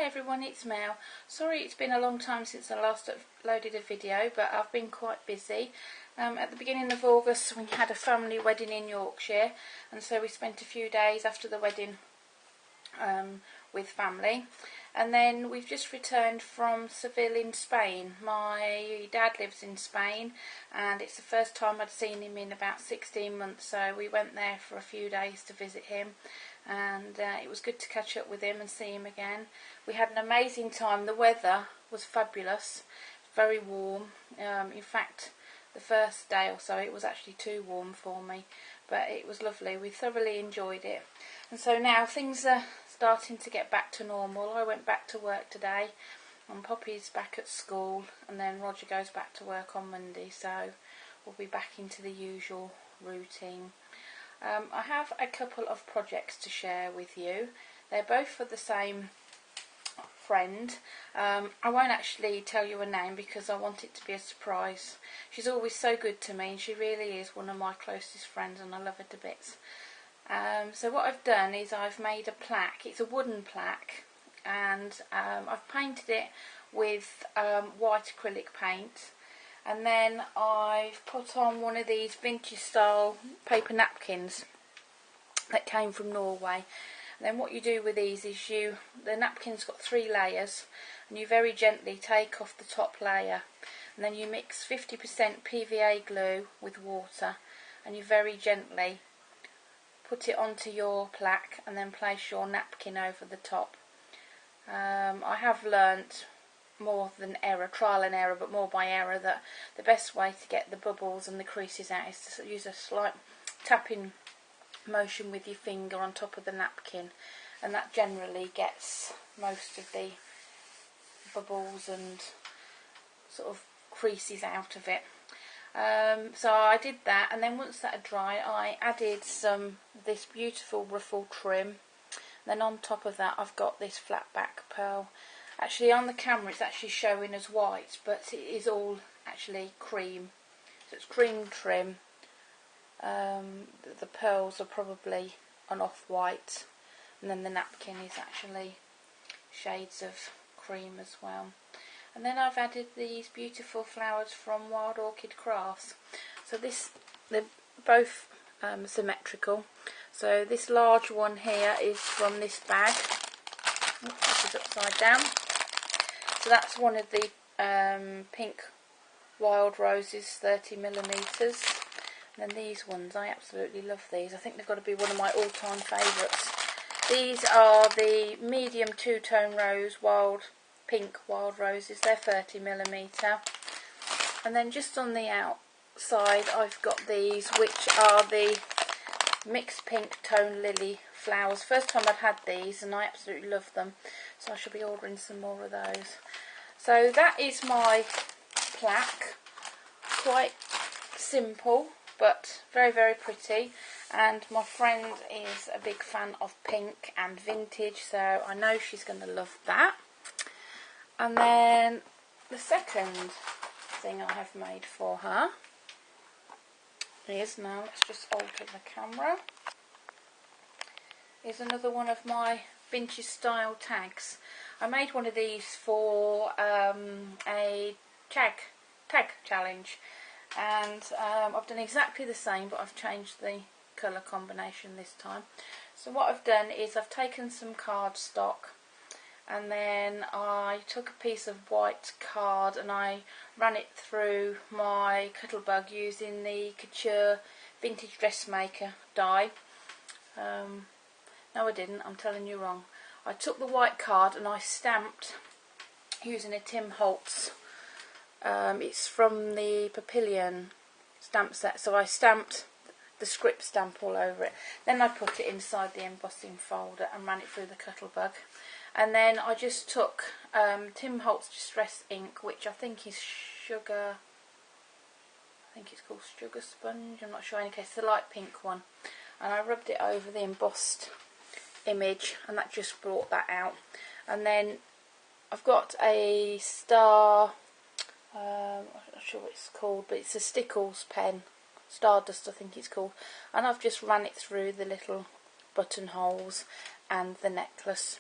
Hi everyone, it's Mel. Sorry it's been a long time since I last uploaded a video, but I've been quite busy. At the beginning of August we had a family wedding in Yorkshire, and so we spent a few days after the wedding with family. And then we've just returned from Seville in Spain. My dad lives in Spain and it's the first time I'd seen him in about 16 months, so we went there for a few days to visit him, and it was good to catch up with him and see him again. We had an amazing time. The weather was fabulous, very warm. In fact, the first day or so it was actually too warm for me, but it was lovely. We thoroughly enjoyed it. And so now things are starting to get back to normal. I went back to work today and Poppy's back at school, and then Roger goes back to work on Monday, so we'll be back into the usual routine. I have a couple of projects to share with you. They're both for the same friend. I won't actually tell you her name because I want it to be a surprise. She's always so good to me, and she really is one of my closest friends, and I love her to bits. So what I've done is I've made a plaque. It's a wooden plaque, and I've painted it with white acrylic paint, and then I've put on one of these vintage style paper napkins that came from Norway. And then what you do with these is the napkin's got 3 layers, and you very gently take off the top layer, and then you mix 50% PVA glue with water, and you very gently put it onto your plaque and then place your napkin over the top. I have learnt more than error, trial and error, but more by error, that the best way to get the bubbles and the creases out is to use a slight tapping motion with your finger on top of the napkin, and that generally gets most of the bubbles and sort of creases out of it. So I did that, and then once that had dried I added this beautiful ruffle trim. Then on top of that I've got this flat back pearl. Actually on the camera it's actually showing as white, but it is all actually cream. So it's cream trim. The pearls are probably an off-white, and then the napkin is actually shades of cream as well. And then I've added these beautiful flowers from Wild Orchid Crafts. So they're both symmetrical. So this large one here is from this bag. Oops, this is upside down. So that's one of the pink wild roses, 30mm. And then these ones, I absolutely love these. I think they've got to be one of my all-time favourites. These are the medium two-tone rose pink wild roses. They're 30mm. And then just on the outside I've got these, which are the mixed pink tone lily flowers. First time I've had these and I absolutely love them, so I shall be ordering some more of those. So that is my plaque. Quite simple but very, very pretty, and my friend is a big fan of pink and vintage, so I know she's going to love that. And then the second thing I have made for her is, now let's just alter the camera, is another one of my vintage style tags. I made one of these for a tag challenge, and I've done exactly the same, but I've changed the colour combination this time. So what I've done is I've taken some cardstock, and then I took a piece of white card and I ran it through my Cuttlebug using the Couture Vintage Dressmaker die. No I didn't, I'm telling you wrong. I took the white card and I stamped using a Tim Holtz. It's from the Papillion stamp set, so I stamped the script stamp all over it. Then I put it inside the embossing folder and ran it through the Cuttlebug. And then I just took Tim Holtz Distress ink, which I think is sugar, I think it's called Sugar Sponge, I'm not sure, in any case the light pink one, and I rubbed it over the embossed image, and that just brought that out. And then I've got a star, I'm not sure what it's called, but it's a Stickles pen, Stardust I think it's called, and I've just ran it through the little buttonholes and the necklace.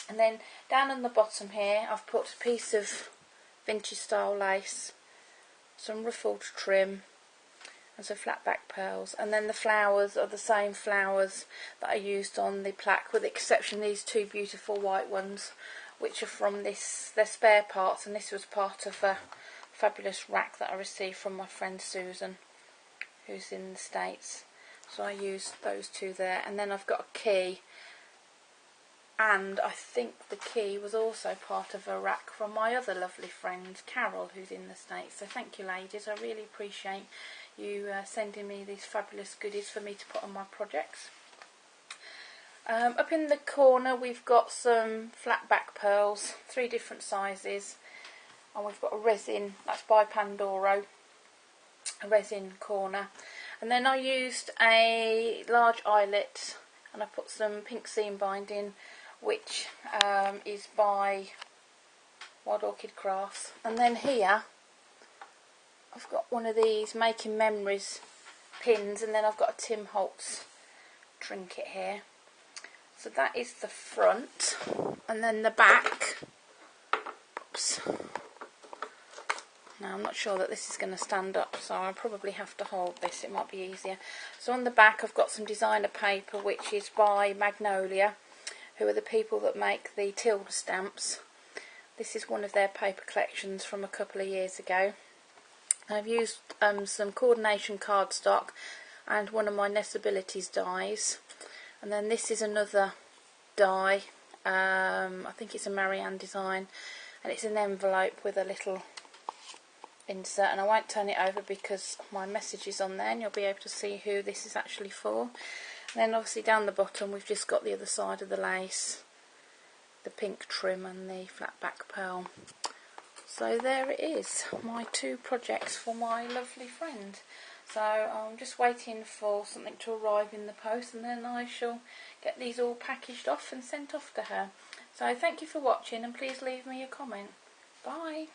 And then down on the bottom here I've put a piece of vintage style lace, some ruffled trim and some flat back pearls, and then the flowers are the same flowers that I used on the plaque, with the exception of these two beautiful white ones, which are from this, they're spare parts, and this was part of a fabulous rack that I received from my friend Susan, who's in the States. So I used those two there, and then I've got a key, and I think the key was also part of a rack from my other lovely friend Carol, who's in the States. So thank you, ladies, I really appreciate you sending me these fabulous goodies for me to put on my projects. Up in the corner we've got some flat back pearls, 3 different sizes, and we've got a resin, that's by Pandoro, a resin corner. And then I used a large eyelet and I put some pink seam binding, which is by Wild Orchid Crafts. And then here I've got one of these Making Memories pins, and then I've got a Tim Holtz trinket here. So that is the front, and then the back. Oops. Now I'm not sure that this is going to stand up, so I'll probably have to hold this, it might be easier. So on the back I've got some designer paper, which is by Magnolia, who are the people that make the Tilda stamps. This is one of their paper collections from a couple of years ago. I've used some coordination cardstock and one of my Nessabilities dies, and then this is another die, I think it's a Marianne design, and it's an envelope with a little insert, and I won't turn it over because my message is on there and you'll be able to see who this is actually for. And then obviously down the bottom we've just got the other side of the lace, the pink trim and the flat back pearl. So there it is, my 2 projects for my lovely friend. So I'm just waiting for something to arrive in the post, and then I shall get these all packaged off and sent off to her. So thank you for watching, and please leave me a comment. Bye.